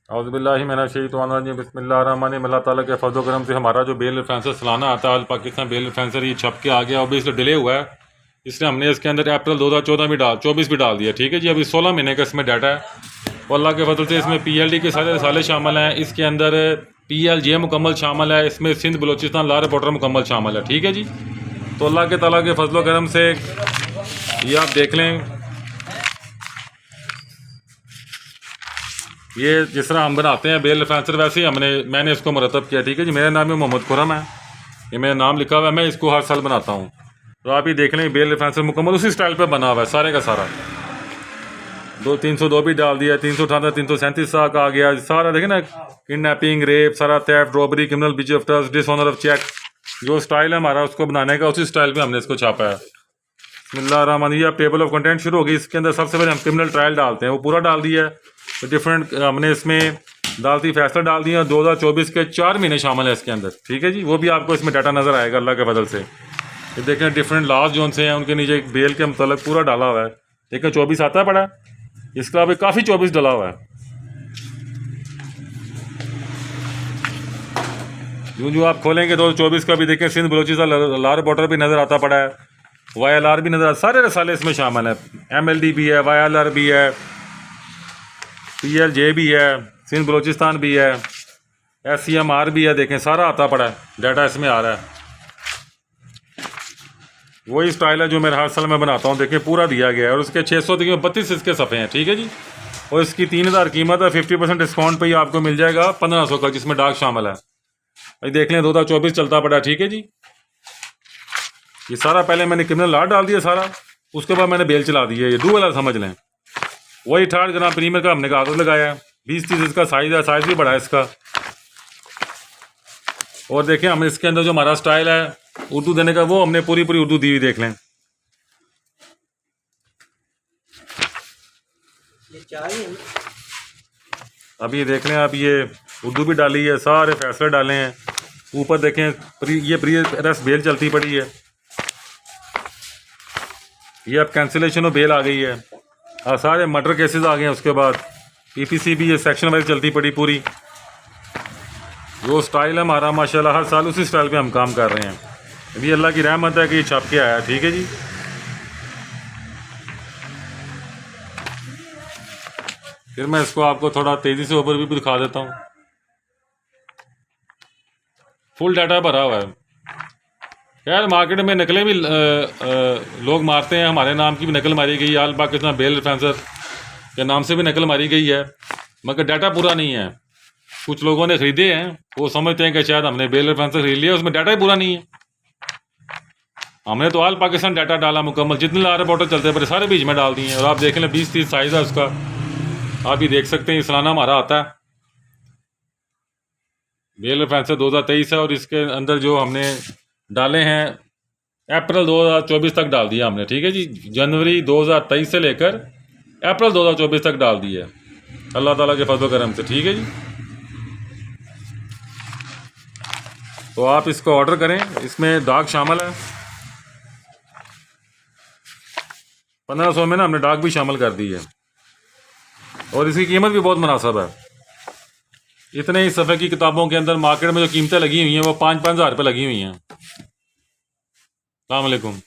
औज़ुबिल्लाहि मिनश्शैतानिर्रजीम बिस्मिल्लाहिर्रहमानिर्रहीम। अल्लाह ताला के फज़्ल व करम से हमारा जो बेल रेफरेंसर सालाना आता है, पाकिस्तान बेल रेफरेंसर, ये छप के आ गया। अभी इसलिए डिले हुआ है, इसलिए हमने इसके अंदर अप्रैल 2014 भी 24 भी डाल दिया। ठीक है जी, अभी 16 महीने का इसमें डाटा है और अल्लाह के फजल से इसमें PLD के सारे रसाले शामिल हैं। इसके अंदर PLJ मुकम्मल शामिल है, इसमें सिंध बलोचिस्तान लार रिपोर्टर मुकम्मल शामिल है। ठीक है जी, तो अल्लाह के ताला के फजल व करम से ये आप देख लें, ये जिस तरह हम बनाते हैं बेल रेफरेंसर वैसे ही मैंने इसको मरतब किया। ठीक है जी, मेरा नाम है मोहम्मद खुरम है, ये मेरा नाम लिखा हुआ है, मैं इसको हर साल बनाता हूँ। तो आप ये देख लें, बेल रेफरेंसर मुकम्मल उसी स्टाइल पे बना हुआ है सारे का सारा। 302 भी डाल दिया, 318 337 का आ गया सारा। देखें ना, किडनैपिंग, रेप, सारा theft, robbery, criminal breach of trust, dishonour of cheque, जो स्टाइल है हमारा उसको बनाने का, उसी स्टाइल पे हमने इसको छापा है। बिस्मिल्लाहिर्रहमानिर्रहीम। अब टेबल ऑफ कंटेंट शुरू होगी। इसके अंदर सबसे पहले हम क्रिमिनल ट्रायल डालते हैं, वो पूरा डाल दिया है। तो डिफरेंट हमने इसमें दालती फैसला डाल दिया। 2024 के 4 महीने शामिल है इसके अंदर। ठीक है जी, वो भी आपको इसमें डाटा नज़र आएगा अल्लाह के बदल से। ये देखें, डिफरेंट लॉज जो से हैं उनके नीचे बेल के मतलब पूरा डाला हुआ है। देखें 24 आता है पड़ा, इसका अभी काफ़ी 24 डला हुआ है। जो आप खोलेंगे तो 24 का भी देखें, सिंध बलोचिस्तान लार बॉर्डर भी नज़र आता पड़ा है, YLR भी नज़र, सारे रसाले इसमें शामिल है। MLD भी है, YLR भी है, PLJ भी है, सिंध बलोचिस्तान भी है, SCMR भी है। देखें सारा आता पड़ा है, डाटा इसमें आ रहा है। वही स्टाइल है जो मेरे हर साल में बनाता हूँ। देखें पूरा दिया गया है और उसके 632 इसके सफ़े हैं। ठीक है जी, और इसकी 3000 कीमत है। 50% डिस्काउंट पे ही आपको मिल जाएगा 1500 का, जिसमें डाक शामिल है। ये देख लें 2024 चलता पड़ा। ठीक है जी, ये सारा पहले मैंने क्रिमिनल लॉ डाल दिया सारा, उसके बाद मैंने बेल चला दी है। ये डू वाला समझ लें, वही 68 ग्राम प्रीमियर का हमने कागज़ लगाया है। 20-30 इसका साइज़ है, साइज़ भी बड़ा है इसका। और देखें हम इसके अंदर जो हमारा स्टाइल है उर्दू देने का, वो हमने पूरी उर्दू दी हुई। देख लें, अब ये देख लें आप, ये उर्दू भी डाली है, सारे फैसले डाले हैं। ऊपर देखें ये प्री अरेस्ट बेल चलती पड़ी है। ये अब कैंसिलेशन ऑफ बेल आ गई है और सारे मर्डर केसेस आ गए हैं। उसके बाद PPC भी ये सेक्शन वाइज चलती पड़ी पूरी। जो स्टाइल है हमारा माशाल्लाह, हर साल उसी स्टाइल पे हम काम कर रहे हैं। अभी अल्लाह की रहमत है कि ये छप के आया। ठीक है जी, फिर मैं इसको आपको थोड़ा तेज़ी से ऊपर भी दिखा देता हूँ। फुल डाटा भरा हुआ है। यार मार्केट में नकलें भी लोग मारते हैं, हमारे नाम की भी नकल मारी गई है, आल पाकिस्तान बेल रेफरेंसर के नाम से भी नकल मारी गई है, मगर डाटा पूरा नहीं है। कुछ लोगों ने ख़रीदे हैं, वो समझते हैं कि शायद हमने बेल रेफरेंसर खरीद लिया, उसमें डाटा ही पूरा नहीं है। हमने तो आल पाकिस्तान डाटा डाला मुकम्मल, जितने लार रिपोर्टर चलते पड़े सारे बीच में डाल दिए हैं। और आप देख लें 20-30 साइज़ है उसका, आप भी देख सकते हैं। सालाना हमारा आता है बेल रेफरेंसर 2023 है, और इसके अंदर जो हमने डाले हैं अप्रैल 2024 तक डाल दिया हमने। ठीक है जी, जनवरी 2023 से लेकर अप्रैल 2024 तक डाल दिया अल्लाह ताला के फज़ल करम से। ठीक है जी, तो आप इसको ऑर्डर करें, इसमें दाग शामिल है। 1500 में ना हमने दाग भी शामिल कर दी है, और इसकी कीमत भी बहुत मुनासिब है। इतने ही सफ़े की किताबों के अंदर मार्केट में जो कीमतें लगी हुई हैं वो 5-5 हज़ार रुपये लगी हुई हैं। अस्सलाम वालेकुम।